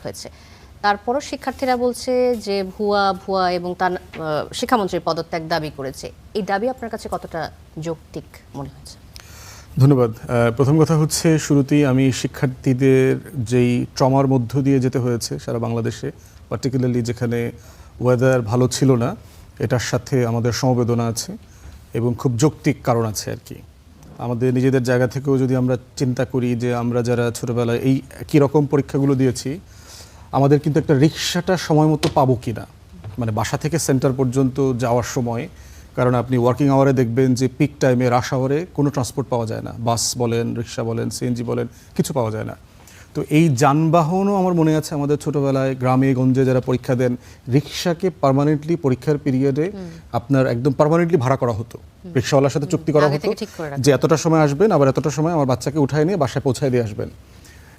হয়েছে। তারপরও শিক্ষার্থীরা বলছে যে ভুয়া ভুয়া এবং তার শিক্ষামন্ত্রীর পদত্যাগ দাবি করেছে। এই দাবি আপনার কাছে কতটা যৌক্তিক মনে হচ্ছে? ধন্যবাদ। প্রথম কথা হচ্ছে, শুরুতেই আমি শিক্ষার্থীদের যেই ট্রমার মধ্য দিয়ে যেতে হয়েছে সারা বাংলাদেশে, পার্টিকুলারলি যেখানে ওয়েদার ভালো ছিল না, এটার সাথে আমাদের সমবেদনা আছে এবং খুব যৌক্তিক কারণ আছে আর কি। আমাদের নিজেদের জায়গা থেকেও যদি আমরা চিন্তা করি যে আমরা যারা ছোটোবেলায় এই একই রকম পরীক্ষাগুলো দিয়েছি, আমাদের কিন্তু একটা রিক্সাটা সময় মতো পাবো কি না, মানে বাসা থেকে সেন্টার পর্যন্ত যাওয়ার সময়, কারণ আপনি ওয়ার্কিং আওয়ারে দেখবেন যে পিক টাইমে রাশ আওয়ারে কোনো ট্রান্সপোর্ট পাওয়া যায় না, বাস বলেন, রিক্সা বলেন, সিএনজি বলেন, কিছু পাওয়া যায় না। তো এই যানবাহনও আমার মনে আছে আমাদের ছোটোবেলায় গ্রামে গঞ্জে যারা পরীক্ষা দেন, রিক্সাকে পার্মানেন্টলি পরীক্ষার পিরিয়ডে আপনার একদম পার্মানেন্টলি ভাড়া করা হতো, রিক্সাওয়ালার সাথে চুক্তি করা হতো যে এতটা সময় আসবেন, আবার এতটা সময় আমার বাচ্চাকে উঠায় নিয়ে বাসায় পৌঁছায় দিয়ে আসবেন।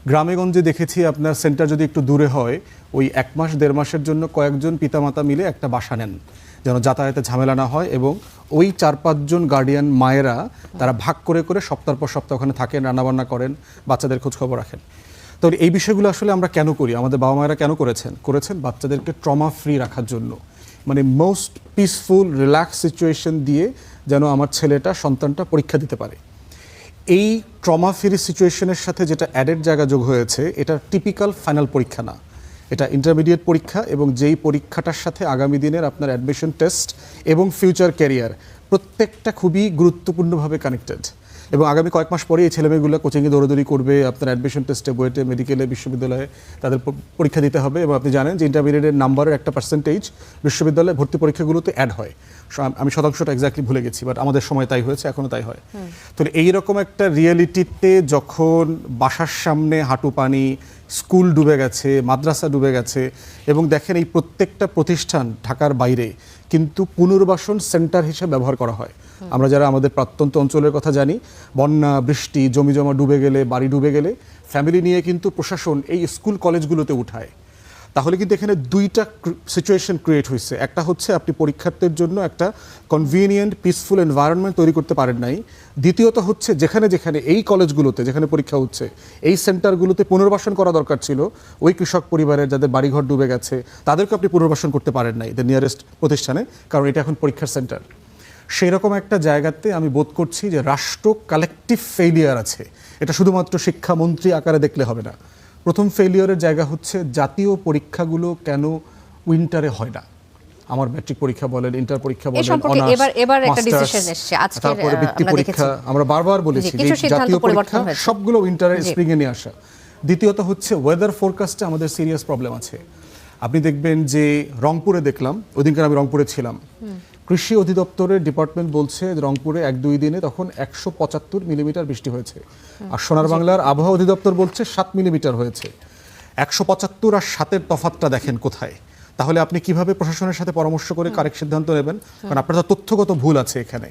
গ্রামেগঞ্জে দেখেছি আপনার সেন্টার যদি একটু দূরে হয়, ওই 1 মাস 1.5 মাসের জন্য কয়েকজন পিতামাতা মিলে একটা বাসা নেন, যেন যাতায়াতে ঝামেলা না হয়, এবং ওই 4-5 জন গার্ডিয়ান মায়েরা তারা ভাগ করে করে সপ্তাহ পর সপ্তাহ ওখানে থাকেন, রান্নাবান্না করেন, বাচ্চাদের খোঁজখবর রাখেন। তো এই বিষয়গুলো আসলে আমরা কেন করি, আমাদের বাবা মায়েরা কেন করেছেন বাচ্চাদেরকে ট্রমা ফ্রি রাখার জন্য, মানে মোস্ট পিসফুল রিল্যাক্স সিচুয়েশন দিয়ে যেন আমার ছেলেটা সন্তানটা পরীক্ষা দিতে পারে। এই ট্রমা ফ্রি সিচুয়েশনের সাথে যেটা অ্যাডেড জায়গা যোগ হয়েছে, এটা টিপিক্যাল ফাইনাল পরীক্ষা না, এটা ইন্টারমিডিয়েট পরীক্ষা, এবং যেই পরীক্ষাটার সাথে আগামী দিনের আপনার অ্যাডমিশন টেস্ট এবং ফিউচার ক্যারিয়ার প্রত্যেকটা খুবই গুরুত্বপূর্ণভাবে কানেক্টেড। এবং আগামী কয়েক মাস পরে এই ছেলেমেয়েগুলো কোচিংয়ে দৌড়াদৌড়ি করবে, আপনার অ্যাডমিশন টেস্টে, বুয়েটে, মেডিকেলে, বিশ্ববিদ্যালয়ে তাদের পরীক্ষা দিতে হবে। এবং আপনি জানেন যে ইন্টারমিডিয়েটের নাম্বারের একটা পার্সেন্টেজ বিশ্ববিদ্যালয়ে ভর্তি পরীক্ষাগুলোতে অ্যাড হয়। আমি শতাংশটা এক্স্যাক্টলি ভুলে গেছি, বাট আমাদের সময় তাই হয়েছে, এখনও তাই হয়। তো এইরকম একটা রিয়েলিটিতে যখন বাসার সামনে হাঁটু পানি, স্কুল ডুবে গেছে, মাদ্রাসা ডুবে গেছে, এবং দেখেন এই প্রত্যেকটা প্রতিষ্ঠান ঢাকার বাইরে কিন্তু পুনর্বাসন সেন্টার হিসেবে ব্যবহার করা হয়। আমরা যারা আমাদের প্রত্যন্ত অঞ্চলের কথা জানি, বন্যা, বৃষ্টি, জমি জমা ডুবে গেলে, বাড়ি ডুবে গেলে ফ্যামিলি নিয়ে কিন্তু প্রশাসন এই স্কুল কলেজগুলোতে উঠায়। তাহলে কিন্তু এখানে দুইটা সিচুয়েশন ক্রিয়েট হয়েছে। একটা হচ্ছে আপনি পরীক্ষার্থীর জন্য একটা কনভিনিয়েন্ট পিসফুল এনভায়রনমেন্ট তৈরি করতে পারেন নাই। দ্বিতীয়ত হচ্ছে যেখানে যেখানে এই কলেজগুলোতে যেখানে পরীক্ষা হচ্ছে, এই সেন্টারগুলোতে পুনর্বাসন করা দরকার ছিল ওই কৃষক পরিবারের যাদের বাড়িঘর ডুবে গেছে, তাদেরকে আপনি পুনর্বাসন করতে পারেন নাই দ্য নিয়ারেস্ট প্রতিষ্ঠানে, কারণ এটা এখন পরীক্ষার সেন্টার। সেই রকম একটা জায়গাতে আমি বোধ করছি যে রাষ্ট্র কালেকটিভ ফেইলিয়ার আছে। এটা শুধুমাত্র শিক্ষামন্ত্রী আকারে দেখলে হবে না। প্রথম ফেইলিয়ারের জায়গা হচ্ছে জাতীয় পরীক্ষাগুলো কেন উইন্টারে হয় না। আমার ম্যাট্রিক পরীক্ষা বলেন, ইন্টার পরীক্ষা বলেন, এবার একটা ডিসিশন এসেছে আজকে, তারপরে বৃত্তি পরীক্ষা, আমরা বারবার বলেছি যে জাতীয় পরীক্ষা সবগুলো উইন্টারে স্প্রিং এ নিয়ে আসা। দ্বিতীয়ত হচ্ছে ওয়েদার ফোরকাস্টে আমাদের সিরিয়াস প্রবলেম আছে। আপনি দেখবেন যে রংপুরে দেখলাম, ওইদিনকার আমি রংপুরে ছিলাম, কৃষি অধিদপ্তরের ডিপার্টমেন্ট বলছে রংপুরে 1-2 দিনে তখন 175 মিলিমিটার বৃষ্টি হয়েছে, আর সোনার বাংলার আবহাওয়া অধিদপ্তর বলছে 7 মিলিমিটার হয়েছে। 175 আর 7-এর তফাৎটা দেখেন কোথায়। তাহলে আপনি কিভাবে প্রশাসনের সাথে পরামর্শ করে কারেক্ট সিদ্ধান্ত নেবেন? কারণ আপনার তো তথ্যগত ভুল আছে এখানে।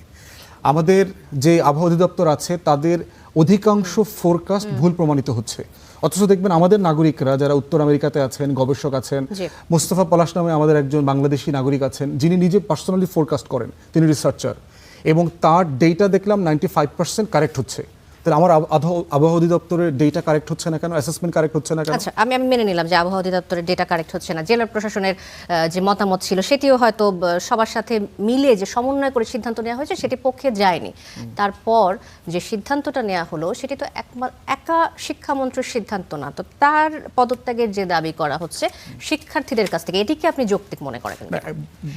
আমাদের যে আবহাওয়া অধিদপ্তর আছে তাদের অধিকাংশ ফোরকাস্ট ভুল প্রমাণিত হচ্ছে, অথচ দেখবেন আমাদের নাগরিকরা যারা উত্তর আমেরিকাতে আছেন, গবেষক আছেন, মোস্তফা পলাশ নামে আমাদের একজন বাংলাদেশি নাগরিক আছেন যিনি নিজে পার্সোনালি ফোরকাস্ট করেন, তিনি রিসার্চার, এবং তার ডেটা দেখলাম 95% কারেক্ট হচ্ছে। তাহলে আমার আবহাওয়া অধিদপ্তরের ডেটা কারেক্ট হচ্ছে না কেন, অ্যাসেসমেন্ট কারেক্ট হচ্ছে না কেন? আচ্ছা, আমি মেনে নিলাম যে আবহাওয়া অধিদপ্তরের ডেটা কারেক্ট হচ্ছে না, জেলা প্রশাসনের যে মতামত ছিল সেটিও হয়তো সবার সাথে মিলে যে সমন্বয় করে সিদ্ধান্ত নেওয়া হয়েছে সেটি পক্ষে যায়নি। তারপর যে সিদ্ধান্তটা নেওয়া হলো সেটি তো একা শিক্ষামন্ত্রীর সিদ্ধান্ত না, তো তার পদত্যাগের যে দাবি করা হচ্ছে শিক্ষার্থীদের কাছ থেকে, এটিকে আপনি যৌক্তিক মনে করেন?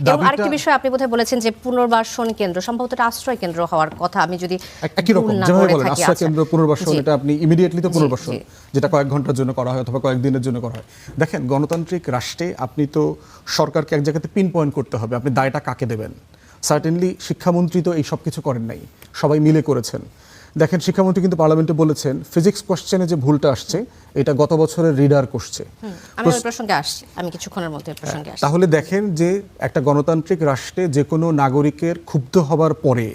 এবং আরেকটি বিষয় আপনি বোধহয় বলেছেন যে পুনর্বাসন কেন্দ্র, সম্ভবত আশ্রয় কেন্দ্র হওয়ার কথা, আমি যদি ভুল না করে থাকি। কেন্দ্র পুনর্বাসন, এটা আপনি ইমিডিয়েটলি তো পুনর্বাসন, যেটা কয়েক ঘন্টার জন্য করা হয় অথবা কয়েকদিনের জন্য করা হয়। দেখেন, গণতান্ত্রিক রাষ্ট্রে আপনি তো সরকারকে এক জায়গাতে পিন পয়েন্ট করতে হবে, আপনি দায়টা কাকে দেবেন। সার্টেনলি শিক্ষামন্ত্রী তো এই সব কিছু করেন নাই, সবাই মিলে করেছেন। দেখেন, শিক্ষামন্ত্রী কিন্তু পার্লামেন্টে বলেছেন ফিজিক্স কোশ্চেনে যে ভুলটা আসছে এটা গত বছরের রিডার করছে। আমি ওই প্রসঙ্গে আসছি, আমি কিছুক্ষণের মধ্যে প্রসঙ্গে আসছি। তাহলে দেখেন যে একটা গণতান্ত্রিক রাষ্ট্রে যে কোনো নাগরিকের ক্ষুব্ধ হবার পরে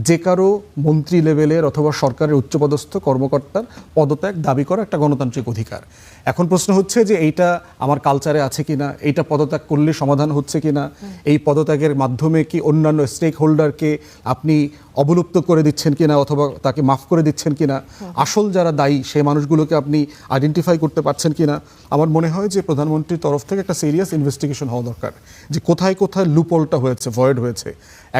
যে কারো মন্ত্রী লেভেলের অথবা সরকারের উচ্চপদস্থ কর্মকর্তার পদত্যাগ দাবি করা একটা গণতান্ত্রিক অধিকার। এখন প্রশ্ন হচ্ছে যে এইটা আমার কালচারে আছে কিনা, এইটা পদত্যাগ করলে সমাধান হচ্ছে কিনা, এই পদত্যাগের মাধ্যমে কি অন্যান্য স্টেক হোল্ডারকে আপনি অবলুপ্ত করে দিচ্ছেন কিনা অথবা তাকে মাফ করে দিচ্ছেন কিনা, আসল যারা দায়ী সেই মানুষগুলোকে আপনি আইডেন্টিফাই করতে পারছেন কিনা। আমার মনে হয় যে প্রধানমন্ত্রীর তরফ থেকে একটা সিরিয়াস ইনভেস্টিগেশন হওয়া দরকার, যে কোথায় কোথায় লুপহোলটা হয়েছে, ভয়েড হয়েছে।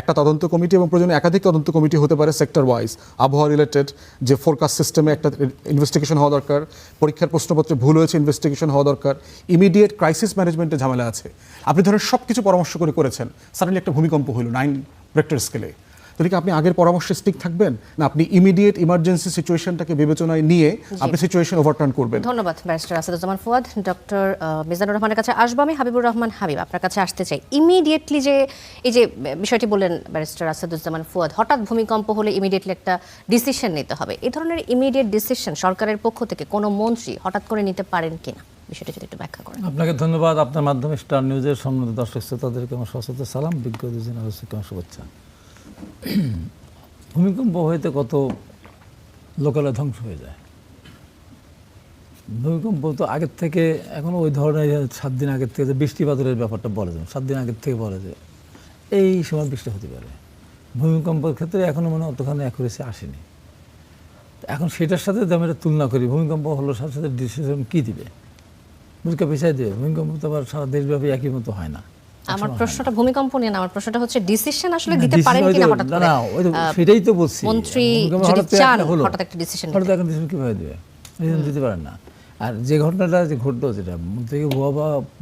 একটা তদন্ত কমিটি এবং প্রয়োজনে একাধিক তদন্ত কমিটি হতে পারে সেক্টর ওয়াইজ, আবহাওয়া রিলেটেড যে ফোরকাস্ট সিস্টেমে একটা ইনভেস্টিগেশন হওয়া দরকার, পরীক্ষার প্রশ্নপত্রে ভুল হয়েছে ইনভেস্টিগেশন হওয়া দরকার, ইমিডিয়েট ক্রাইসিস ম্যানেজমেন্টে ঝামেলা আছে। আপনি ধরেন সব কিছু পরামর্শ করে করেছেন, সাডেনলি একটা ভূমিকম্প হলো 9 রেক্টর স্কেলে, তাহলে কি আপনি আগের পরামর্শে স্টিক থাকবেন, না আপনি ইমিডিয়েট ইমার্জেন্সি সিচুয়েশনটাকে বিবেচনায় নিয়ে আপনি সিচুয়েশন ওভারটার্ন করবেন? ধন্যবাদ ব্যারিস্টার আসাদুজ্জামান ফুয়াদ। ডক্টর মিজানুর রহমানের কাছে আসবো আমি। হাবিবুর রহমান হাবিব, আপনার কাছে আসতে চাই। ইমিডিয়েটলি যে এই যে বিষয়টি বললেন ব্যারিস্টার আসাদুজ্জামান ফুয়াদ, হঠাৎ ভূমিকম্প হলে ইমিডিয়েটলি একটা ডিসিশন নিতে হবে, এই ধরনের ইমিডিয়েট ডিসিশন সরকারের পক্ষ থেকে কোনো মন্ত্রী হঠাৎ করে নিতে পারেন কিনা, বিষয়টি যদি একটু ব্যাখ্যা করেন। আপনাকে ধন্যবাদ। আপনার মাধ্যমে স্টার নিউজের সম্মানিত দর্শক শ্রোতাদেরকে আমার সশস্ত্র সালাম, বিজ্ঞ দুজন শুভেচ্ছা। ভূমিকম্প হইতে কত লোকালয় ধ্বংস হয়ে যায়। ভূমিকম্প তো আগের থেকে এখন ওই ধরনের 7 দিন আগের থেকে যে বৃষ্টিপাতের ব্যাপারটা বলে যায়, 7 দিন আগের থেকে বলে যে এই সময় বৃষ্টি হতে পারে। ভূমিকম্পের ক্ষেত্রে এখনও মনে অতখানি অ্যাকুরেসি আসেনি। এখন সেটার সাথে যদি আমরা তুলনা করি, ভূমিকম্প হলো সাথে সাথে ডিসিশন কী দিবে, ভূমিকা পিছাই দেবে। ভূমিকম্প তো আবার সারা দেশব্যাপী একই মতো হয় না। আমার প্রশ্নটা ভূমিকম্প নিয়ে না, আমার প্রশ্নটা হচ্ছে ডিসিশন আসলে দিতে পারেন কিনা হঠাৎ করে। না, সেটাই তো বলছি, মন্ত্রী যদি চান হঠাৎ একটা ডিসিশন, হঠাৎ একটা ডিসিশন কিভাবে দেবে, ডিসিশন দিতে পারেন না। আর যে ঘটনাটা যে ঘটলো, যেটা মন্ত্রীকে ভুয়া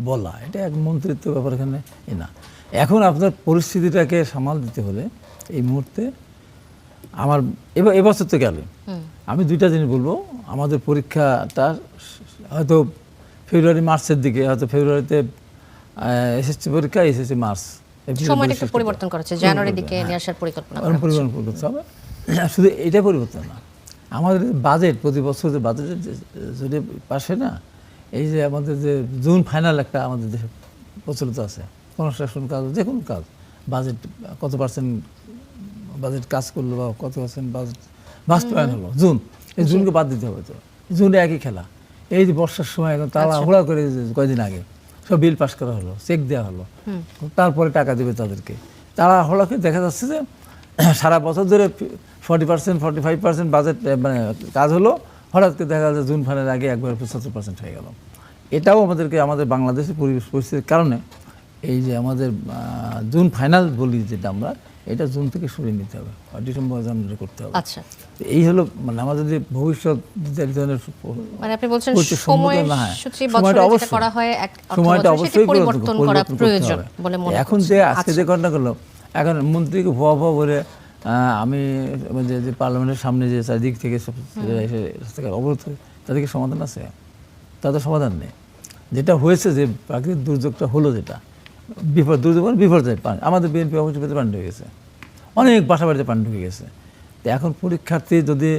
বলা, এটা এক মন্ত্রিত্ব ব্যাপার, এখানে না। এখন আপনার পরিস্থিতিটাকে সামাল দিতে হলে এই মুহূর্তে আমার এবছর তো গেল, আমি 2টা জিনিস বলবো। আমাদের পরীক্ষাটা হয়তো ফেব্রুয়ারি মার্চের দিকে, হয়তো ফেব্রুয়ারিতে এসএসসি পরীক্ষা, এসএসসি মার্চ, সময়টা একটু পরিবর্তন করেছে, জানুয়ারির দিকে নিয়ে আসার পরিকল্পনা করতে হবে। শুধু এটা পরিবর্তন না, আমাদের বাজেট প্রতি বছর যে বাজেটের যদি পাশে না, এই যে আমাদের যে জুন ফাইনাল একটা আমাদের দেশে প্রচলিত আছে, কনস্ট্রাকশন কাজ, যে কোনো কাজ, বাজেট কত পার্সেন্ট বাজেট কাজ করলো বা কত পার্সেন্ট বাজেট বাস্তবায়ন হলো, জুন, এই জুনকে বাদ দিতে হবে। তো জুনে একই খেলা। এই যে বর্ষার সময় এখন তাড়াহুড়া করে কয়েকদিন আগে সব বিল পাস করা হলো, চেক দেওয়া হলো, তারপরে টাকা দেবে তাদেরকে। তাড়াহুড়াকে দেখা যাচ্ছে যে সারা বছর ধরে 40% 45% বাজেট মানে কাজ হলো, হঠাৎ করে দেখা যাচ্ছে জুন ফাইনাল আগে একবার 75% হয়ে গেল। এটাও আমাদেরকে আমাদের বাংলাদেশের পরিস্থিতির কারণে এই যে আমাদের জুন ফাইনাল বলি যেটা আমরা, এটা জুন থেকে সরিয়ে নিতে হবে, ডিসেম্বর জানুয়ারি করতে হবে। আচ্ছা, এই হলো মানে আমাদের যে ভবিষ্যৎ ধরনের, মানে আপনি বলছেন সময়সূচি বছরে যেটা করা হয় সময়টা অবশ্যই পরিবর্তন করা প্রয়োজন বলে মনে হয়। এখন যে আজকে যে ঘটনা করলো, এখন মন্ত্রীকে ভুয়া বলে আমি যে পার্লামেন্টের সামনে যে চারিদিক থেকে রাস্তাঘাট অবরোধ, তাদেরকে সমাধান আছে? তাদের সমাধান নেই। যেটা হয়েছে যে প্রাকৃতিক দুর্যোগটা হলো, যেটা বিপদ, দুর্যোগ বিপর্যয়, আমাদের বিএনপি অবশ্যই পেতে পানি ঢুকে গেছে, অনেক বাসা বাড়িতে পানি ঢুকে গেছে। তো এখন পরীক্ষার্থী যদি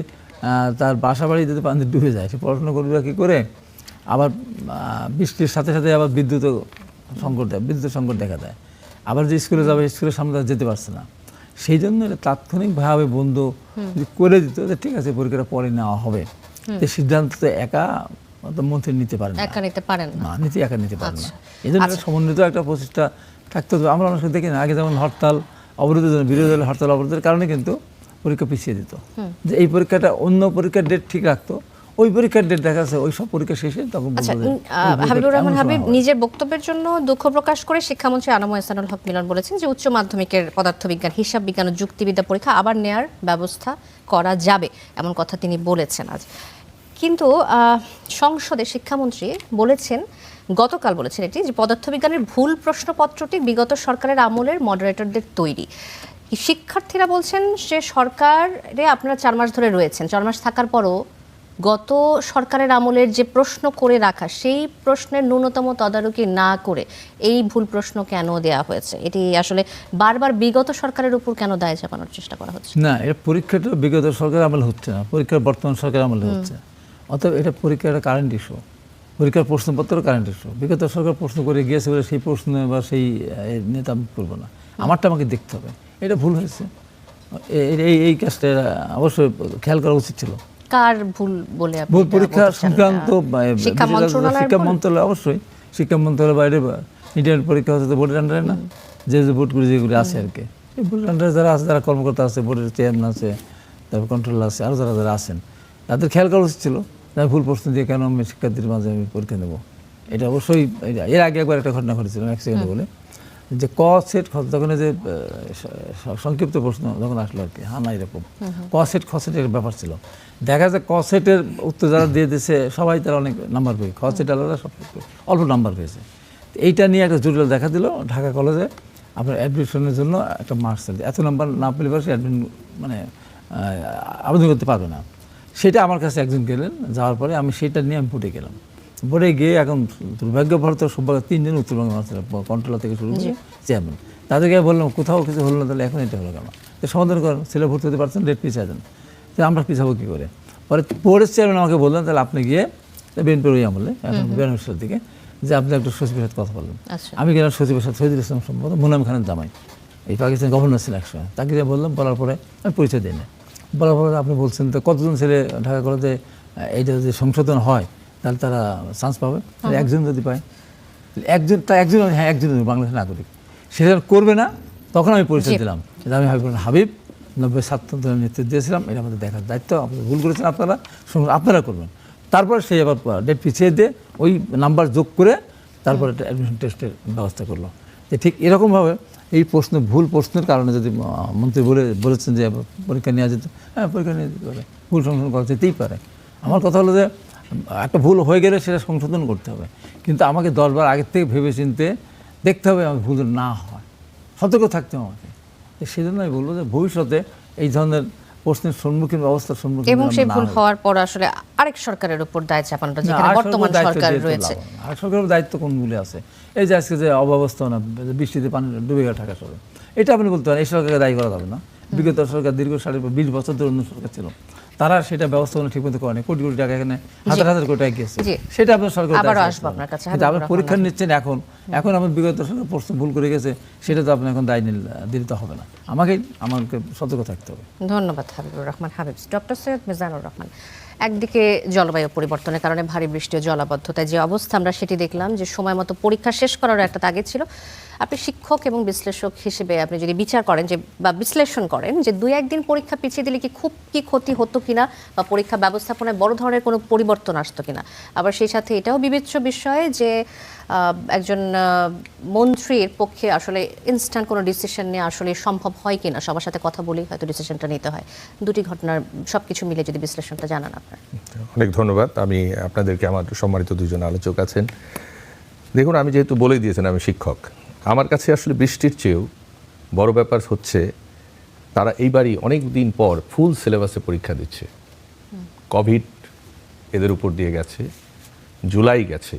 তার বাসা বাড়ি যদি পানি ডুবে যায়, সে পড়াশোনা করবে কী করে? আবার বৃষ্টির সাথে সাথে আবার বিদ্যুৎ সংকট দেখা দেয়। আবার যে স্কুলে যাবে, স্কুলের সামনে যেতে পারছে না। সেই জন্য তাৎক্ষণিকভাবে বন্ধ করে দিত যে ঠিক আছে পরীক্ষাটা পরে নেওয়া হবে, এই সিদ্ধান্ত তো একা মন্ত্রী নিতে পারেন না, একা নিতে পারেন না, একা নিতে পারেন না। এই জন্য সমন্বিত একটা প্রচেষ্টা থাকতে হবে। আমরা অনেক দেখি না, আগে যেমন হরতাল অবরোধের জন্য, বিরোধী দলের হরতাল অবরোধের কারণে কিন্তু পরীক্ষা পিছিয়ে দিত, যে এই পরীক্ষাটা অন্য পরীক্ষার ডেট ঠিক রাখতো, ওই পরীক্ষার ডেট দেখা যাচ্ছে ওই সব পরীক্ষা শেষে তখন। হাবিবুর রহমান হাবিব নিজের বক্তব্যের জন্য দুঃখ প্রকাশ করে শিক্ষামন্ত্রী আনাম এহসানুল হক মিলন বলেছেন যে উচ্চ মাধ্যমিকের পদার্থবিজ্ঞান, হিসাব বিজ্ঞান ও যুক্তিবিদ্যা পরীক্ষা আবার নেয়ার ব্যবস্থা করা যাবে, এমন কথা তিনি বলেছেন আজ। কিন্তু সংসদে শিক্ষামন্ত্রী বলেছেন, গতকাল বলেছেন এটি, যে পদার্থবিজ্ঞানের ভুল প্রশ্নপত্রটি বিগত সরকারের আমলের মডারেটরদের তৈরি। শিক্ষার্থীরা বলছেন যে সরকারে আপনারা 4 মাস ধরে রয়েছেন, 4 মাস থাকার পরও গত সরকারের আমলের যে প্রশ্ন করে রাখা, সেই প্রশ্নের ন্যূনতম তদারকি না করে এই ভুল প্রশ্ন কেন দেওয়া হয়েছে? এটি আসলে বারবার বিগত সরকারের উপর কেন দায় চাপানোর চেষ্টা করা হচ্ছে? না, এটা পরীক্ষাটা বিগত সরকার আমলে হচ্ছে না, পরীক্ষার বর্তমান সরকার আমলে হচ্ছে। অতএব এটা পরীক্ষার একটা কারেন্ট ইস্যু, পরীক্ষার প্রশ্নপত্র কারেন্ট ইস্যু। বিগত সরকার প্রশ্ন করে গিয়েছে বলে সেই প্রশ্ন বা সেই নেতা আমি করবো না, আমারটা আমাকে দেখতে হবে। এটা ভুল হয়েছে, এই কাজটা অবশ্যই খেয়াল করা উচিত ছিল। কার ভুল বলে? ভুল পরীক্ষা সংক্রান্ত শিক্ষা মন্ত্রণালয়, অবশ্যই শিক্ষা মন্ত্রণালয়ের বাইরে ইন্টারনেট পরীক্ষা হচ্ছে তো বোর্ডের আন্ডারে না, যে বোর্ডগুলি যেগুলি আছে আর কি, এই বোর্ডের আন্ডারে যারা আছে, যারা কর্মকর্তা আছে, বোর্ডের চেয়ারম্যান আছে, তারপর কন্ট্রোলার আছে, আরও যারা যারা আছেন, তাদের খেয়াল করা উচিত ছিল আমি ভুল প্রশ্ন দিয়ে কেন আমি শিক্ষার্থীর মাঝে আমি পরীক্ষা নেব। এটা অবশ্যই এর আগে একবার একটা ঘটনা ঘটেছিল, এক সেকেন্ডে বলে, যে ক সেট তখন যে সংক্ষিপ্ত প্রশ্ন যখন আসলো আর কি, না এরকম ক সেট খ সেটের ব্যাপার ছিল। দেখা যায় ক সেটের উত্তর যারা দিয়ে দিয়েছে সবাই তারা অনেক নাম্বার পেয়ে, খ সেট আলাদা সব অল্প নাম্বার পেয়েছে। এইটা নিয়ে একটা জটিল দেখা দিল ঢাকা কলেজে। আপনার অ্যাডমিশনের জন্য একটা মার্কস এত নাম্বার না পেলে সে অ্যাডমিন মানে আবেদন করতে পারবে না। সেটা আমার কাছে একজন গেলেন, যাওয়ার পরে আমি সেটা নিয়ে আমি বোর্ডে গেলাম। বোর্ডে গিয়ে এখন দুর্ভাগ্যবশত সৌভাগ্য 3 জন উত্তরবঙ্গের মানুষ, কন্ট্রোলার থেকে শুরু করে চেয়ারম্যান, তাদেরকে বললাম কোথাও কিছু হলো না, তাহলে এখন এটা হলো কেন, তো সমাধান করেন, ছেলে ভর্তি হতে পারছেন, ডেট পিছিয়ে দেন। তো আমরা পিছাবো কী করে? পরে বোর্ডের চেয়ারম্যান আমাকে বললেন তাহলে আপনি গিয়ে বিএনপির ওই আমলে এখন বিয়ানুর দিকে যে আপনি একটা সচিবের সাথে কথা বললেন। আমি গেলাম সচিবের সাথে, শহীদুল ইসলাম সম্ভবত মুনাম খানের জামাই, এই পাকিস্তান গভর্নর ছিলেন একসময়, তাকে গিয়ে বললাম। বলার পরে আমি পরিচয় দিই না। বলার পরে আপনি বলছেন তো কতজন ছেলে ঢাকা কলেজে এইটা যদি সংশোধন হয় তাহলে তারা চান্স পাবে, একজন যদি পায়, একজন হ্যাঁ একজন বাংলাদেশের নাগরিক, সেটা করবে না। তখন আমি পরিচয় দিলাম যে আমি হাবিব 90 ছাত্র নেতৃত্ব দিয়েছিলাম, এটা আমাদের দেখার দায়িত্ব, আপনারা ভুল করেছেন, আপনারা করবেন। তারপরে সেই আবার ডেট পিছিয়ে দিয়ে ওই নাম্বার যোগ করে তারপরে একটা অ্যাডমিশন টেস্টের ব্যবস্থা করলো। যে ঠিক এরকমভাবে এই প্রশ্ন, ভুল প্রশ্নের কারণে যদি মন্ত্রী বলেছেন যে পরীক্ষা নেওয়া যেত, হ্যাঁ পরীক্ষা নিয়ে যেতে পারে, ভুল সংশোধন করা যেতেই পারে। আমার কথা হলো যে একটা ভুল হয়ে গেলে সেটা সংশোধন করতে হবে, কিন্তু আমাকে 10 বার আগের থেকে ভেবে চিনতে দেখতে হবে আমার ভুল না হয়, সতর্ক থাকতে হবে আমাকে। সেই জন্য আমি বলবো যে ভবিষ্যতে এই ধরনের প্রশ্নের সম্মুখীন, ব্যবস্থার সম্মুখীন এবং সেই ভুল হওয়ার পর আসলে আরেক সরকারের উপর দায় চাপানোটা, যেখানে বর্তমান সরকার রয়েছে। আর সরকারের দায়িত্ব কোনগুলি আছে? এই যে আজকে যে অব্যবস্থাপনা, বৃষ্টিতে পানি ডুবে গেল ঢাকা শহরে, এটা আপনি বলতে পারেন এই সরকারকে দায়ী করা যাবে না। বিগত সরকার দীর্ঘ 20 বছর ধরে অন্য সরকার ছিল, তারা সেটা ব্যবস্থাপনা ঠিকমতো করেনি, কোটি কোটি টাকা এখানে হাজার হাজার কোটি টাকা গিয়েছে, সেটা আপনার সরকার। আবারও আসবো আপনার কাছে। আপনি পরীক্ষা নিচ্ছেন এখন আমার বিগত সরকার প্রশ্ন ভুল করে গেছে, সেটা তো আপনি এখন দায় দিতে হবে না, আমাকে সতর্ক থাকতে হবে। ধন্যবাদ হাবিবুর রহমান হাবিব। ডক্টর সৈয়দ মিজানুর রহমান, একদিকে জলবায়ু পরিবর্তনের কারণে ভারী বৃষ্টি ও জলাবদ্ধতায় যে অবস্থা আমরা সেটি দেখলাম, যে সময় মতো পরীক্ষা শেষ করার একটা তাগিদ ছিল। আপনি শিক্ষক এবং বিশ্লেষক হিসেবে আপনি যদি বিচার করেন যে বা বিশ্লেষণ করেন যে 2-1 দিন পরীক্ষা পিছিয়ে দিলে কি ক্ষতি হতো কিনা, বা পরীক্ষা ব্যবস্থাপনায় বড় ধরনের কোনো পরিবর্তন আসতো কিনা। আবার সেই সাথে এটাও বিবেচ্য বিষয় যে একজন মন্ত্রীর পক্ষে আসলে ইনস্ট্যান্ট কোনো ডিসিশন নেওয়া আসলে সম্ভব হয় কিনা, সবার সাথে কথা বলেই হয়তো ডিসিশনটা নিতে হয়। দুটি ঘটনার সবকিছু মিলে যদি বিশ্লেষণটা জানান আপনার। অনেক ধন্যবাদ। আমি আপনাদেরকে, আমার সম্মানিত 2 জন আলোচক আছেন, দেখুন আমি যেহেতু বলেই দিয়েছেন আমি শিক্ষক, আমার কাছে আসলে বৃষ্টির চেয়েও বড় ব্যাপার হচ্ছে তারা এইবারই অনেক দিন পর ফুল সিলেবাসে পরীক্ষা দিচ্ছে। কোভিড এদের উপর দিয়ে গেছে, জুলাই গেছে,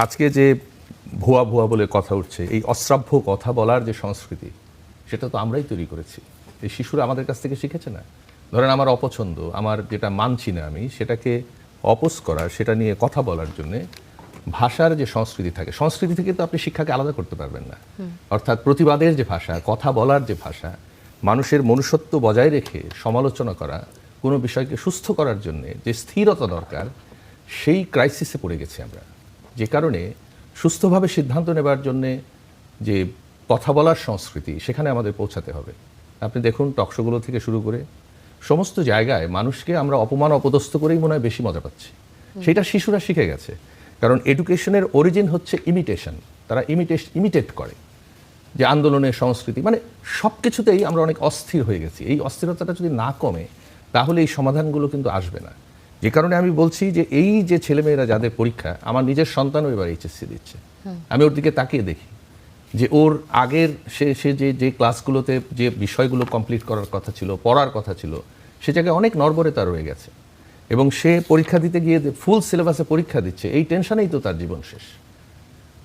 আজকে যে ভুয়া বলে কথা উঠছে, এই অশ্রাব্য কথা বলার যে সংস্কৃতি, সেটা তো আমরাই তৈরি করেছি। এই শিশুরা আমাদের কাছ থেকে শিখেছে না। ধরেন আমার অপছন্দ, আমার যেটা মানছি না আমি, সেটাকে অপোজ করার, সেটা নিয়ে কথা বলার জন্যে ভাষার যে সংস্কৃতি থাকে, সংস্কৃতি থেকে তো আপনি শিক্ষাকে আলাদা করতে পারবেন না। অর্থাৎ প্রতিবাদের যে ভাষা, কথা বলার যে ভাষা, মানুষের মনুষ্যত্ব বজায় রেখে সমালোচনা করা, কোনো বিষয়কে সুস্থ করার জন্যে যে স্থিরতা দরকার, সেই ক্রাইসিসে পড়ে গেছি আমরা। যে কারণে সুস্থভাবে সিদ্ধান্ত নেবার জন্যে যে কথা বলার সংস্কৃতি, সেখানে আমাদের পৌঁছাতে হবে। আপনি দেখুন টকশোগুলো থেকে শুরু করে সমস্ত জায়গায় মানুষকে আমরা অপমান অপদস্থ করেই মনে হয় বেশি মজা পাচ্ছি। সেটা শিশুরা শিখে গেছে, কারণ এডুকেশনের অরিজিন হচ্ছে ইমিটেশন। তারা ইমিটেট করে, যে আন্দোলনের সংস্কৃতি, মানে সব কিছুতেই আমরা অনেক অস্থির হয়ে গেছি। এই অস্থিরতাটা যদি না কমে তাহলে এই সমাধানগুলো কিন্তু আসবে না। যে কারণে আমি বলছি যে এই যে ছেলেমেয়েরা যাদের পরীক্ষা, আমার নিজের সন্তানও এবার এইচএসসি দিচ্ছে, আমি ওর দিকে তাকিয়ে দেখি যে ওর আগের সে যে ক্লাসগুলোতে যে বিষয়গুলো কমপ্লিট করার কথা ছিল, পড়ার কথা ছিল, সে জায়গায় অনেক নড়বড়ে রয়ে গেছে, এবং সে পরীক্ষা দিতে গিয়ে ফুল সিলেবাসে পরীক্ষা দিচ্ছে, এই টেনশনেই তো তার জীবন শেষ।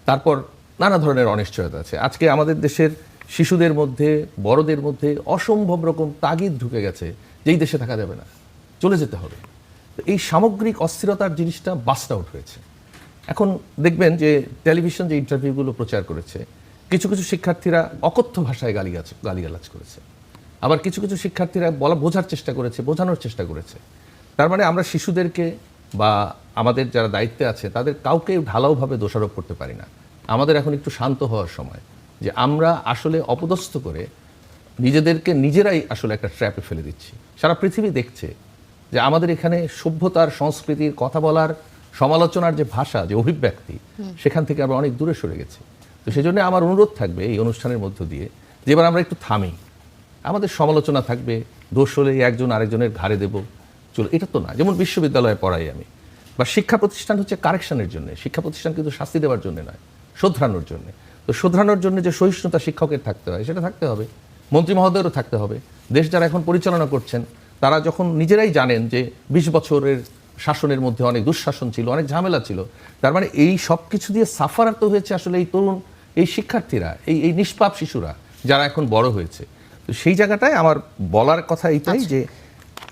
তারপর নানা ধরনের অনিশ্চয়তা আছে। আজকে আমাদের দেশের শিশুদের মধ্যে, বড়দের মধ্যে অসম্ভব রকম তাগিদ ঢুকে গেছে যে এই দেশে থাকা যাবে না, চলে যেতে হবে। এই সামগ্রিক অস্থিরতার জিনিসটা বাস্ট আউট হয়েছে। এখন দেখবেন যে টেলিভিশন যে ইন্টারভিউগুলো প্রচার করেছে, কিছু শিক্ষার্থীরা অকথ্য ভাষায় গালিগালাজ করেছে, আবার কিছু শিক্ষার্থীরা বোঝার চেষ্টা করেছে, বোঝানোর চেষ্টা করেছে। তার মানে আমরা শিশুদেরকে বা আমাদের যারা দায়িত্বে আছে তাদের কাউকে ঢালাওভাবে দোষারোপ করতে পারি না। আমাদের এখন একটু শান্ত হওয়ার সময়, যে আমরা আসলে অপদস্থ করে নিজেদেরকে নিজেরাই আসলে একটা ট্র্যাপে ফেলে দিচ্ছি। সারা পৃথিবী দেখছে যে আমাদের এখানে সভ্যতার, সংস্কৃতির, কথা বলার, সমালোচনার যে ভাষা, যে অভিব্যক্তি, সেখান থেকে আমরা অনেক দূরে সরে গেছি। তো সেই জন্য আমার অনুরোধ থাকবে এই অনুষ্ঠানের মধ্য দিয়ে যে এবার আমরা একটু থামি। আমাদের সমালোচনা থাকবে, দোষ হলে একজন আরেকজনের ঘাড়ে দেব, চলো, এটা তো না। যেমন বিশ্ববিদ্যালয়ে পড়াই আমি, বা শিক্ষা প্রতিষ্ঠান হচ্ছে কারেকশনের জন্য, শিক্ষা প্রতিষ্ঠান কিন্তু শাস্তি দেওয়ার জন্য নয়, শোধরানোর জন্য। তো শোধরানোর জন্য যে সহিষ্ণুতা শিক্ষকের থাকতে হয় সেটা থাকতে হবে, মন্ত্রী মহোদয়েরও থাকতে হবে। দেশ যারা এখন পরিচালনা করছেন তারা যখন নিজেরাই জানেন যে 20 বছরের শাসনের মধ্যে অনেক দুঃশাসন ছিল, অনেক ঝামেলা ছিল, তার মানে এই সব কিছু দিয়ে সাফার তো হয়েছে আসলে এই তরুণ, এই শিক্ষার্থীরা, এই নিষ্পাপ শিশুরা যারা এখন বড় হয়েছে। তো সেই জায়গাটায় আমার বলার কথা এইটাই যে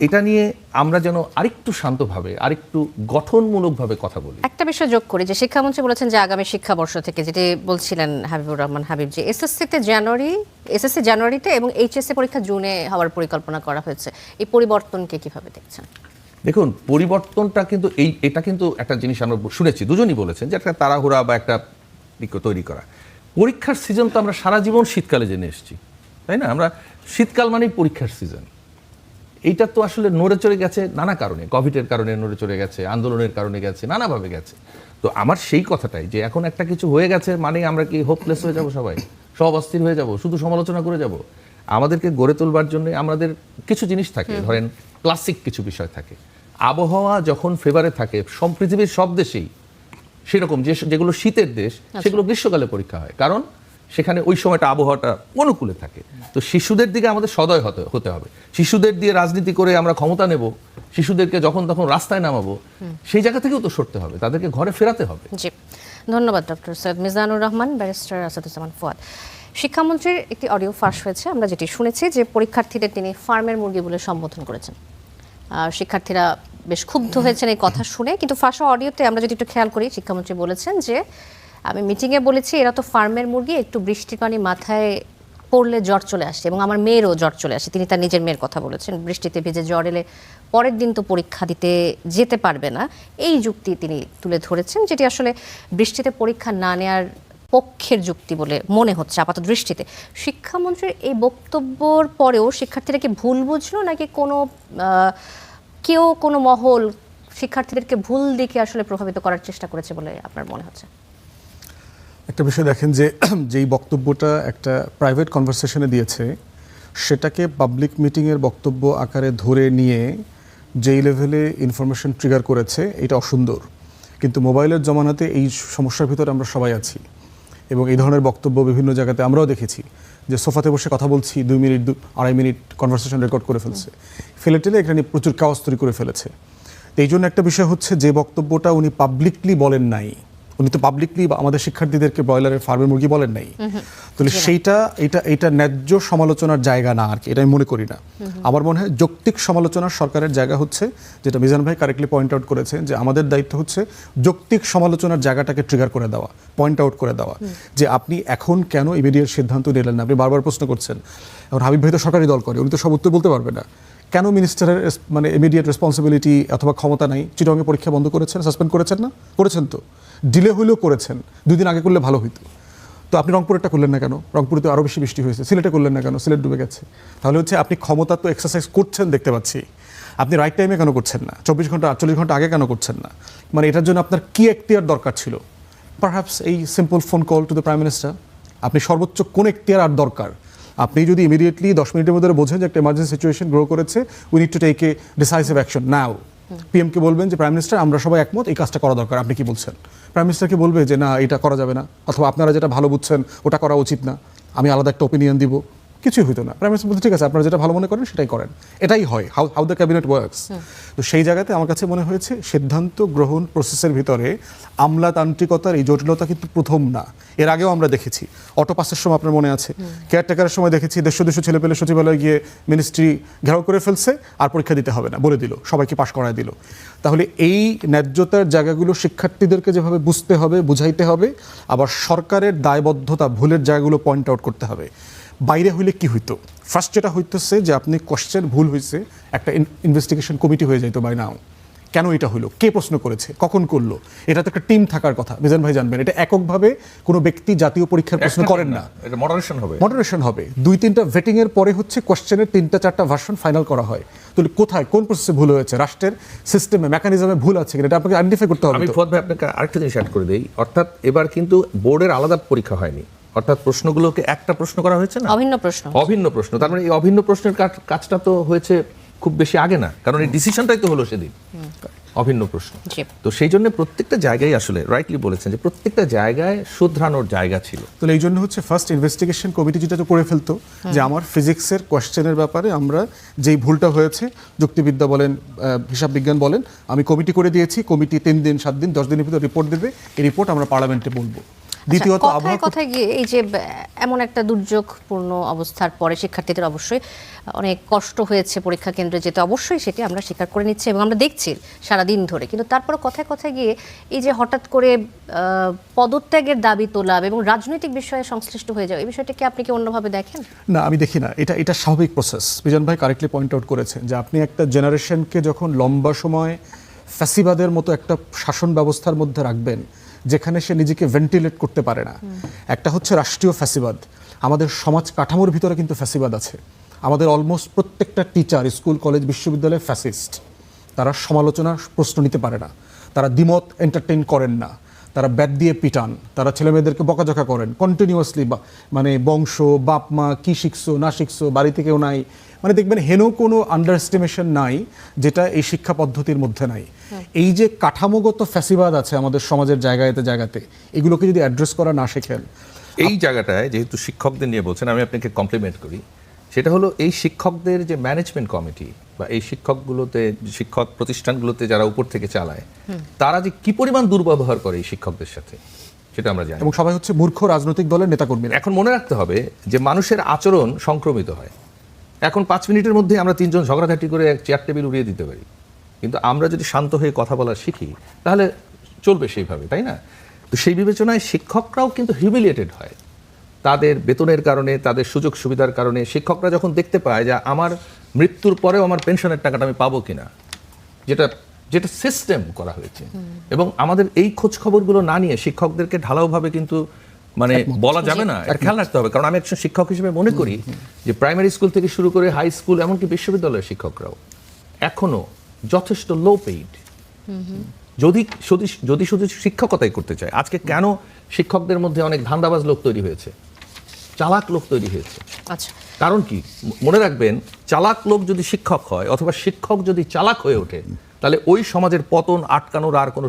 এটা নিয়ে আমরা যেন আরেকটু শান্তভাবে, আরেকটু গঠনমূলকভাবে কথা বলি। একটা বিষয় যোগ করি যে শিক্ষামন্ত্রী বলেছেন যে আগামী শিক্ষাবর্ষ থেকে, যেটি বলছিলেন হাবিবুর রহমান হাবিব, যে এসএসসি জানুয়ারিতে এবং এইচএসসি পরীক্ষা জুনে হওয়ার পরিকল্পনা করা হয়েছে। এই পরিবর্তনকে কিভাবে দেখছেন? দেখুন, পরিবর্তনটা কিন্তু এটা কিন্তু একটা জিনিস আমরা শুনেছি, দুজনই বলেছেন যে একটা তাড়াহুড়া বা একটা তৈরি করা। পরীক্ষার সিজন তো আমরা সারা জীবন শীতকালে জেনে এসেছি, তাই না? আমরা শীতকাল মানেই পরীক্ষার সিজন। এইটা তো আসলে নড়ে চড়ে গেছে নানা কারণে, কোভিডের কারণে নড়ে চড়ে গেছে, আন্দোলনের কারণে গেছে, নানাভাবে গেছে। তো আমার সেই কথাটাই যে এখন একটা কিছু হয়ে গেছে মানে আমরা কি হোপলেস হয়ে যাব, সবাই সব অস্থির হয়ে যাব, শুধু সমালোচনা করে যাব? আমাদেরকে গড়ে তোলবার জন্য আমাদের কিছু জিনিস থাকে, ধরেন ক্লাসিক কিছু বিষয় থাকে। আবহাওয়া যখন ফেভারে থাকে পৃথিবীর সব দেশেই সেরকম, যেগুলো শীতের দেশ সেগুলো গ্রীষ্মকালে পরীক্ষা হয়, কারণ সেখানে ওই সময়টা আবহাওয়াটা অনুকূলে থাকে। তো শিশুদের দিকে আমাদের সদয় হতে হবে। শিশুদের দিয়ে রাজনীতি করে আমরা ক্ষমতা নেব, শিশুদেরকে যখন তখন রাস্তায় নামাবো, সেই জায়গা থেকেও তো সরতে হবে, তাদেরকে ঘরে ফেরাতে হবে। জি, ধন্যবাদ ডক্টর সৈয়দ মিজানুর রহমান, ব্যারিস্টার আসাদুজ্জামান ফুয়াদ। শিক্ষামন্ত্রীর একটি অডিও ফাঁস হয়েছে, আমরা যেটি শুনেছি যে পরীক্ষার্থীদের তিনি ফার্মের মুরগি বলে সম্বোধন করেছেন। শিক্ষার্থীরা বেশ ক্ষুব্ধ হয়েছেন এই কথা শুনে, কিন্তু ফাঁসা অডিওতে আমরা যদি একটু খেয়াল করি, শিক্ষামন্ত্রী বলেছেন যে আমি মিটিংয়ে বলেছি এরা তো ফার্মের মুরগি, একটু বৃষ্টির পানি মাথায় পড়লে জ্বর চলে আসে, এবং আমার মেয়েরও জ্বর চলে আসে। তিনি তার নিজের মেয়ের কথা বলেছেন, বৃষ্টিতে ভিজে জ্বর এলে পরের দিন তো পরীক্ষা দিতে যেতে পারবে না, এই যুক্তি তিনি তুলে ধরেছেন, যেটি আসলে বৃষ্টিতে পরীক্ষা না নেওয়ার পক্ষের যুক্তি বলে মনে হচ্ছে আপাত দৃষ্টিতে। শিক্ষামন্ত্রীর এই বক্তব্যর পরেও শিক্ষার্থীরা কি ভুল বুঝলো, নাকি কোনো মহল শিক্ষার্থীদেরকে ভুল দিকে আসলে প্রভাবিত করার চেষ্টা করেছে বলে আপনার মনে হচ্ছে? একটা বিষয় দেখেন যে যেই বক্তব্যটা একটা প্রাইভেট কনভারসেশনে দিয়েছে, সেটাকে পাবলিক মিটিংয়ের বক্তব্য আকারে ধরে নিয়ে যেই লেভেলে ইনফরমেশন ট্রিগার করেছে, এটা অসুন্দর। কিন্তু মোবাইলের জমানাতে এই সমস্যার ভিতরে আমরা সবাই আছি, এবং এই ধরনের বক্তব্য বিভিন্ন জায়গাতে আমরাও দেখেছি যে সোফাতে বসে কথা বলছি, 2 মিনিট 2-2.5 মিনিট কনভারসেশন রেকর্ড করে ফেলছে, ফেলে টেলে এখানে প্রচুর কাওয়াজ তৈরি করে ফেলেছে। তো এই জন্য একটা বিষয় হচ্ছে যে বক্তব্যটা উনি পাবলিকলি বলেন নাই, উনি তো পাবলিকলি আমাদের শিক্ষার্থীদেরকে ব্রয়লারের ফার্মের মুরগি বলেন নাই, তাহলে এটা ন্যায্য সমালোচনার জায়গা না আর কি, এটা আমি মনে করি না। আমার মনে হয় যৌক্তিক সমালোচনার সরকারের জায়গা হচ্ছে, যেটা মিজান ভাই কারেক্টলি পয়েন্ট আউট করেছেন, যে আমাদের দায়িত্ব হচ্ছে যৌক্তিক সমালোচনার জায়গাটাকে ট্রিগার করে দেওয়া, পয়েন্ট আউট করে দেওয়া, যে আপনি এখন কেন ইমিডিয়েট সিদ্ধান্ত নিলেন না। আপনি বারবার প্রশ্ন করছেন, এখন হাবিব ভাই তো সরকারি দল করে, উনি তো সব উত্তর বলতে পারবে না। কেন মিনিস্টারের মানে ইমিডিয়েট রেসপন্সিবিলিটি অথবা ক্ষমতা নাই? চিটাগংয়ে পরীক্ষা বন্ধ করেছেন, সাসপেন্ড করেছেন না? করেছেন তো, ডিলে হইলেও করেছেন, 2 দিন আগে করলে ভালো হইতো। তো আপনি রংপুরেরটা করলেন না কেন? রংপুরে তো আরও বেশি বৃষ্টি হয়েছে। সিলেটে করলেন না কেন? সিলেট ডুবে গেছে। তাহলে হচ্ছে আপনি ক্ষমতা তো এক্সারসাইজ করছেন দেখতে পাচ্ছি, আপনি রাইট টাইমে কেন করছেন না? 24 ঘন্টা 48 ঘন্টা আগে কেন করছেন না? মানে এটার জন্য আপনার কি এখতিয়ার দরকার ছিল? পারহ্যাপস এই simple phone call to the prime minister. আপনি সর্বোচ্চ কোন এখতিয়ার আর দরকার? আপনি যদি ইমিডিয়েটলি 10 মিনিটের মধ্যে বোঝেন যে একটা এমার্জেন্সি সিচুয়েশন গ্রো করেছে, we need to take a decisive action now. পিএমকে বলবেন যে প্রাইম মিনিস্টার আমরা সবাই একমত, এই কাজটা করা দরকার, আপনি কি বলছেন? প্রাইম মিনিস্টারকে বলবে যে না, এটা করা যাবে না, অথবা আপনারা যেটা ভালো বুঝছেন ওটা করা উচিত না, আমি আলাদা একটা ওপিনিয়ন দিব। কিছুই হইতো না। প্রাইম মিনিস্টার বলতে ঠিক আছে, আপনারা যেটা ভালো মনে করেন সেটাই করেন। এটাই হয় হাউ দ্য ক্যাবিনেট ওয়ার্কস। তো সেই জায়গাতে আমার কাছে মনে হয়েছে সিদ্ধান্ত গ্রহণ প্রসেসের ভিতরে আমলাতান্ত্রিকতার এই জটিলতা কিন্তু প্রথম না, এর আগেও আমরা দেখেছি। অটো পাসের সময় আপনার মনে আছে, কেয়ারটেকারের সময় দেখেছি দেশ ছেলেপেলে সচিবালয়ে গিয়ে মিনিস্ট্রি ঘেরাও করে ফেলছে, আর পরীক্ষা দিতে হবে না বলে দিল, সবাইকে পাশ করায় দিল। তাহলে এই ন্যায্যতার জায়গাগুলো শিক্ষার্থীদেরকে যেভাবে বুঝতে হবে, বুঝাইতে হবে, আবার সরকারের দায়বদ্ধতা ভুলের জায়গাগুলো পয়েন্ট আউট করতে হবে। বাইরে হইলে কি হইতো? ফার্স্ট যেটা হইতেছে যে আপনি কোশ্চেন ভুল হয়েছে, একটা ইনভেস্টিগেশন কমিটি হয়ে যাইতো বাই নাও। কেন এটা হলো, কে প্রশ্ন করেছে, কখন করলো, এটা তো একটা টিম থাকার কথা। মিজান ভাই জানবেন, এটা এককভাবে কোনো ব্যক্তি জাতীয় পরীক্ষার প্রশ্ন করেন না, এটা মডারেশন হবে। মডারেশন হবে, 2-3টা ভেটিং এর পরে হচ্ছে কোশ্চেনের 3-4টা ভার্সন ফাইনাল করা হয়। তাহলে কোথায় কোন প্রসেসে ভুল হয়েছে, রাষ্ট্রের সিস্টেমে মেকানিজমে ভুল আছে কিনা, এটা আপনাকে আইডেন্টিফাই করতে হবে। আমি ফুয়াদ ভাই আপনাকে আরেকটা জিনিস অ্যাড করে দেই, অর্থাৎ এবার কিন্তু বোর্ডের আলাদা পরীক্ষা হয়নি, অর্থাৎ প্রশ্নগুলোকে একটা প্রশ্ন করা হয়েছে না, অভিন্ন প্রশ্ন। অভিন্ন প্রশ্ন। তার মানে এই অভিন্ন প্রশ্নের কাজটা তো হয়েছে খুব বেশি আগে না, কারণ এই ডিসিশনটাই তো হলো সেদিন, অভিন্ন প্রশ্ন। জি। তো সেই জন্য প্রত্যেকটা জায়গায় আসলে রাইটলি বলেছেন যে প্রত্যেকটা জায়গায় শুধরানোর জায়গা ছিল। তাহলে এই জন্য হচ্ছে ফার্স্ট ইনভেস্টিগেশন কমিটি যেটা তো করে ফেলতো যে আমার ফিজিক্সের কোয়েশ্চেনের ব্যাপারে আমরা যেই ভুলটা হয়েছে, যুক্তিবিদ্যা বলেন, হিসাব বিজ্ঞান বলেন, আমি কমিটি করে দিয়েছি, কমিটি 3 দিন 7 দিন 10 দিনের ভিতরে রিপোর্ট দেবে, এই রিপোর্ট আমরা পার্লামেন্টে বলবো। দ্বিতীয়ত কথায় কথায় গিয়ে এই যে এমন একটা দুর্যোগপূর্ণ অবস্থার পরে শিক্ষার্থীদের অবশ্যই অনেক কষ্ট হয়েছে পরীক্ষা কেন্দ্রে যেতে, অবশ্যই সেটি আমরা স্বীকার করে নিচ্ছি এবং আমরা দেখছি সারাদিন ধরে। কিন্তু তারপরে কথায় কথায় গিয়ে এই যে হঠাৎ করে পদত্যাগের দাবি তোলা এবং রাজনৈতিক বিষয়ে সংশ্লিষ্ট হয়ে যাওয়া, এই বিষয়টাকে আপনি কি অন্যভাবে দেখেন? না, আমি দেখি না, এটা স্বাভাবিক প্রসেস। বিজন ভাই কারেক্টলি পয়েন্ট আউট করেছেন যে আপনি একটা জেনারেশনকে যখন লম্বা সময় ফ্যাসিবাদের মতো একটা শাসন ব্যবস্থার মধ্যে রাখবেন যেখানে সে নিজেকে ভেন্টিলেট করতে পারে না, একটা হচ্ছে রাষ্ট্রীয় ফ্যাসিবাদ, আমাদের সমাজ কাঠামোর ভিতরে কিন্তু ফ্যাসিবাদ আছে। আমাদের অলমোস্ট প্রত্যেকটা টিচার স্কুল কলেজ বিশ্ববিদ্যালয়ে ফ্যাসিস্ট, তারা সমালোচনা প্রশ্ন নিতে পারে না, তারা দ্বিমত এন্টারটেইন করেন না, তারা ব্যাট দিয়ে পিটান, তারা ছেলেমেয়েদেরকে বকাঝকা করেন কন্টিনিউয়াসলি, মানে বংশ, বাপ মা, কি শিখছো না শিখছো, বাড়িতে কেউ নাই, মানে দেখবেন হেন কোনো আন্ডারএস্টিমেশন নাই যেটা এই শিক্ষা পদ্ধতির মধ্যে নাই। এই যে কাঠামোগত ফ্যাসিবাদ আছে আমাদের সমাজের জায়গাতে জায়গাতে, এগুলোকে যদি অ্যাড্রেস করা না শেখেন, এই জায়গাটায় যেহেতু শিক্ষকদের নিয়ে বলছেন, আমি আপনাকে কমপ্লিমেন্ট করি, সেটা হলো এই শিক্ষকদের যে ম্যানেজমেন্ট কমিটি বা এই শিক্ষকগুলোতে, শিক্ষক প্রতিষ্ঠানগুলোতে যারা উপর থেকে চালায়, তারা যে কি পরিমাণ দুর্ব্যবহার করে এই শিক্ষকদের সাথে সেটা আমরা জানি। এবং সবাই হচ্ছে মূর্খ রাজনৈতিক দলের নেতাকর্মীরা। এখন মনে রাখতে হবে যে মানুষের আচরণ সংক্রমিত হয়। এখন 5 মিনিটের মধ্যে আমরা 3 জন ঝগড়াঝাটি করে চেয়ার টেবিল উড়িয়ে দিতে পারি, কিন্তু আমরা যদি শান্ত হয়ে কথা বলা শিখি তাহলে চলবে সেইভাবে, তাই না? তো সেই বিবেচনায় শিক্ষকরাও কিন্তু হিউমিলিয়েটেড হয় তাদের বেতনের কারণে, তাদের সুযোগ সুবিধার কারণে। শিক্ষকরা যখন দেখতে পায় যে আমার মৃত্যুর পরেও আমার পেনশনের টাকাটা আমি পাবো কিনা, যেটা যেটা সিস্টেম করা হয়েছে, এবং আমাদের এই খোঁজ খবরগুলো না নিয়ে শিক্ষকদেরকে ঢালাওভাবে কিন্তু মানে বলা যাবে না, এটা খেয়াল রাখতে হবে। কারণ আমি একজন শিক্ষক হিসেবে মনে করি যে প্রাইমারি স্কুল থেকে শুরু করে হাই স্কুল, এমনকি বিশ্ববিদ্যালয়ের শিক্ষকরাও এখনো যথেষ্ট লো পেইড। যদি যদি শুধু শিক্ষকতাই করতে চায়, আজকে কেন শিক্ষকদের মধ্যে অনেক ধান্দাবাজ লোক তৈরি হয়েছে, চালাক লোক তৈরি হয়েছে? আচ্ছা, কারণ কি মনে রাখবেন, চালাক লোক যদি শিক্ষক হয় অথবা শিক্ষক যদি চালাক হয়ে ওঠে, তাহলে ওই সমাজের পতন আটকানোর আর কোনো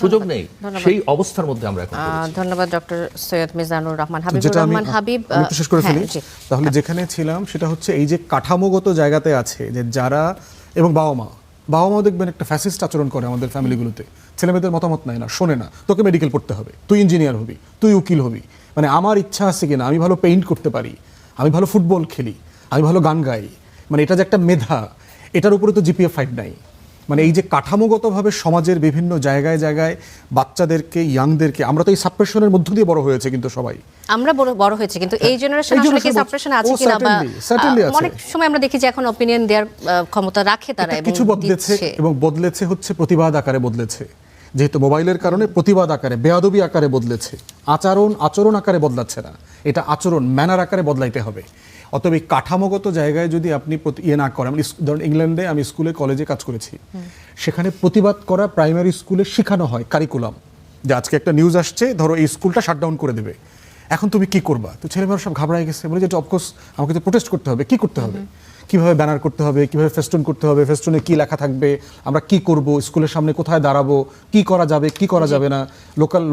সুযোগ নেই। সেই অবস্থার মধ্যে আমরা এখন পড়েছি। ধন্যবাদ ডক্টর সৈয়দ মিজানুর রহমান। হাবিবুর যেটা আমি রহমান হাবিব, একটু শেষ করে ফেলি। হ্যাঁ, জি। তাহলে যেখানে ছিলাম সেটা হচ্ছে এই যে কাঠামোগত জায়গাতে আছে যে যারা, এবং বাবা মাও দেখবেন একটা ফ্যাসিস্ট আচরণ করে আমাদের ফ্যামিলিগুলোতে, ছেলেমেয়েদের মতামত নেয় না, শোনে না, তোকে মেডিকেল পড়তে হবে, তুই ইঞ্জিনিয়ার হবি, তুই উকিল হবি, মানে আমার ইচ্ছা আছে কিনা, আমি ভালো পেইন্ট করতে পারি, আমি ভালো ফুটবল খেলি, আমি ভালো গান গাই, মানে এটা যে একটা মেধা, এটার উপরে তো জিপিএ 5 নাই। মানে এই যে কাঠামোগতভাবে সমাজের বিভিন্ন জায়গায় জায়গায় বাচ্চাদেরকে, ইয়াংদেরকে, আমরা তো এই সাপ্রেশনের মধ্য দিয়ে বড় হয়েছে, কিন্তু সবাই আমরা বড় হয়েছে, কিন্তু এই জেনারেশন এই আসলে কি generation সাপ্রেশন আছে ও কিনা, বা certainly আছে। অনেক সময় আমরা দেখি যে এখন অপিনিয়ন দেওয়ার ক্ষমতা রাখে তারা, এটা এবং কিছু বদলেছে, দিচ্ছে। এবং বদলেছে হচ্ছে প্রতিবাদ আকারে বদলেছে, যেহেতু মোবাইলের কারণে প্রতিবাদ আকারে, বেয়াদবি আকারে বদলেছে, আচরণ আকারে বদলাচ্ছে না, এটা আচরণ ম্যানার আকারে বদলাইতে হবে। অতএব এই কাঠামোগত জায়গায় যদি আপনি ইয়ে না করেন, ধরুন ইংল্যান্ডে আমি স্কুলে কলেজে কাজ করেছি, সেখানে প্রতিবাদ করা প্রাইমারি স্কুলে শেখানো হয়, কারিকুলাম, যে আজকে একটা নিউজ আসছে, ধরো এই স্কুলটা শাটডাউন করে দেবে, এখন তুমি কি করবা? তো ছেলেমেয়েরা সব ঘাবড়ায় গেছে, বলে যে অফকোর্স আমাকে তো প্রোটেস্ট করতে হবে। কি করতে হবে? কিভাবে ব্যানার করতে হবে, কিভাবে ফেস্টুন করতে হবে, ফেস্টুনে কি লেখা থাকবে, আমরা কি করব, স্কুলের সামনে কোথায় দাঁড়াবো, কি করা যাবে কি করা যাবে না,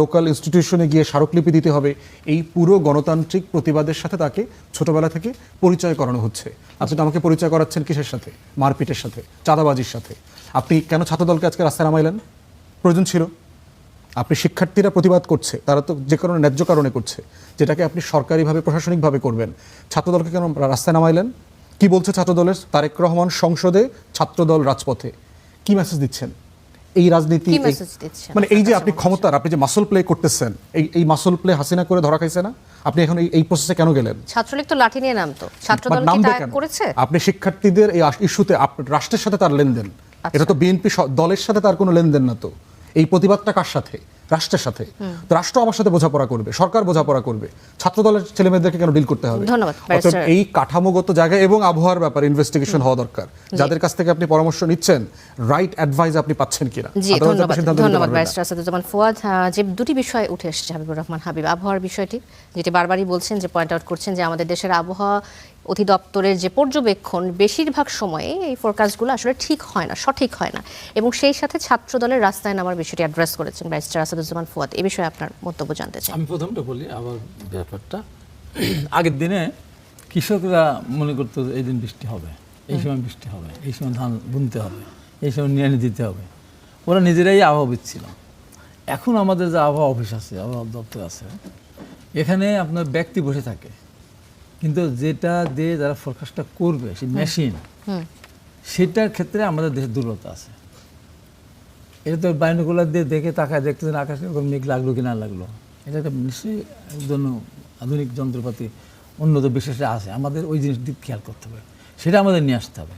লোকাল ইনস্টিটিউশনে গিয়ে স্মারকলিপি দিতে হবে। এই পুরো গণতান্ত্রিক প্রতিবাদের সাথে তাকে ছোটবেলা থেকে পরিচয় করানো হচ্ছে। আপনি তো আমাকে পরিচয় করাচ্ছেন কিসের সাথে? মারপিটের সাথে, চাঁদাবাজির সাথে। আপনি কেন ছাত্রদলকে আজকে রাস্তায় নামাইলেন? প্রয়োজন ছিল? আপনি শিক্ষার্থীরা প্রতিবাদ করছে, তারা তো যে কারণে ন্যায্য কারণে করছে, যেটাকে আপনি সরকারিভাবে প্রশাসনিকভাবে করবেন। ছাত্রদলকে কেন রাস্তায় নামাইলেন? কি বলছে ছাত্রদলের? তারেক রহমান সংসদে, ছাত্রদল রাজপথে। কি মেসেজ দিচ্ছেন? এই রাজনীতি, মানে এই যে আপনি ক্ষমতার, আপনি যে মাসল প্লে করতেছেন, এই মাসল প্লে হাসিনা করে ধরা খাইছে না? আপনি এখন এই প্রসেসে কেন গেলেন? ছাত্রলীগ তো লাঠি নিয়ে নামতো, ছাত্রদল কি তা করেছে? আপনি শিক্ষার্থীদের এই ইস্যুতে রাষ্ট্রের সাথে তার লেনদেন, এটা তো বিএনপি দলের সাথে তার কোনো লেনদেন না। তো এই প্রতিবাদটা কার সাথে? রাষ্ট্রের সাথে। তো রাষ্ট্র আমার সাথে বোঝাপড়া করবে, সরকার বোঝাপড়া করবে, ছাত্র দলের ছেলেমেয়েদেরকে কেন ডিল করতে হবে? ধন্যবাদ, অতএব ব্যারিস্টার। এই কাঠামোগত জায়গায় এবং আবহাওয়ার ব্যাপারে ইনভেস্টিগেশন হওয়া দরকার। যাদের কাছ থেকে আপনি পরামর্শ নিচ্ছেন, রাইট অ্যাডভাইস আপনি পাচ্ছেন কিনা? জি, আদালত ধন্যবাদ সিদ্ধান্ত নিতে ধন্যবাদ পারবে না। ব্যারিস্টার আসাদুজ্জামান ফুয়াদ। যে দুটি বিষয় উঠে এসেছে হাবিবুর রহমান হাবিব, আবহাওয়ার বিষয়টি যেটি বারবারই বলছেন, যে পয়েন্ট আউট করছেন যে আমাদের দেশের আবহাওয়া অধিদপ্তরের যে পর্যবেক্ষণ বেশিরভাগ সময়ে এই ফোরকাস্টগুলো আসলে ঠিক হয় না, সঠিক হয় না, এবং সেই সাথে ছাত্র দলের রাস্তায় নামার বিষয়টি অ্যাড্রেস করেছেন ব্যারিস্টার আসাদুজ্জামান ফুয়াদ। এই বিষয়ে আপনার মন্তব্য জানতে চাই। আমি প্রথমটা বলি আবার ব্যাপারটা। আগের দিনে কৃষকরা মনে করতো এই দিন বৃষ্টি হবে, এই সময় বৃষ্টি হবে, এই সময় ধান বুনতে হবে, এই সময় নিয়ে দিতে হবে, ওরা নিজেরাই আবহাওয়াবিদ ছিল। এখন আমাদের যে আবহাওয়া অফিস আছে, আবহাওয়া দপ্তর আছে, এখানে আপনার ব্যক্তি বসে থাকে, কিন্তু যেটা দিয়ে যারা ফোরকাস্টটা করবে সেই মেশিন, সেটার ক্ষেত্রে আমাদের দেশের দুর্বলতা আছে। এটা তো বাইনোকুলার দিয়ে দেখে তাকায় দেখতেছেন আকাশে এরকম মেঘ লাগলো কি না লাগলো, এটা একটা নিশ্চয়ই একজন আধুনিক যন্ত্রপাতি উন্নত বিশেষে আছে, আমাদের ওই জিনিস দিক খেয়াল করতে হবে, সেটা আমাদের নিয়ে আসতে হবে।